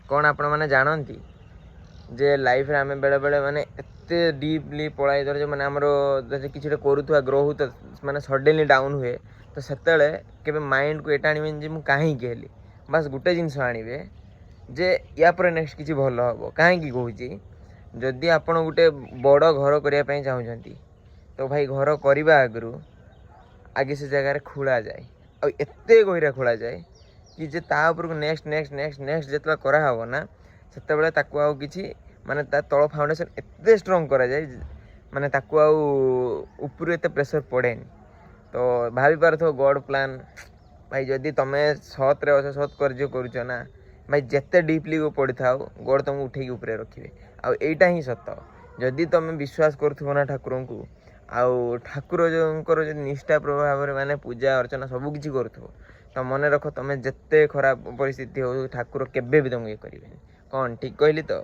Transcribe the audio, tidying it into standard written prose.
कौन आपण मैंने जानती जे लाइफ रे आम बेले बेले माने एते डीपली पढ़ाई धर जो मैंने आमर किसी करूवा ग्रो हो तो माने सडनली डाउन हुए तो सेतले केबे माइंड को एटा आनिबेन जे मु काहे केली बस गुटे जिनस आनिबे जे या पर नेक्स्ट किसी भल हम कहीं कहूँ जदि आपण गोटे बड़ घर करने चाहते तो भाई घर करने आगु आगे से जगह खोला जाए आते गहरा खोला जाए कि जे ता ऊपर नेक्स्ट नेक्स्ट नेक्स्ट नेक्स्ट जो कराव ना से कि माने ता तल फाउंडेशन एते स्ट्रॉन्ग करा जाए माने ताकू ऊपर एते प्रेशर पड़ेनि तो भाभी पारथो गॉड प्लान भाई जदि तुम सत रे अछ सत कार्य करुच ना भाई जिते डीपली को पड़ी था गॉड तुमको उठे ऊपर रखिए आईटा ही सत जदि तुम विश्वास करूँ ना ठाकुर को आउ ठाकुर जो निष्ठा प्रभाव माने पूजा अर्चना सबकि करूँ तो मन रख तुम जिते खराब परिस्थिति हो ठाकुर केबे भी तुमको ये करें कौन ठीक कहली तो।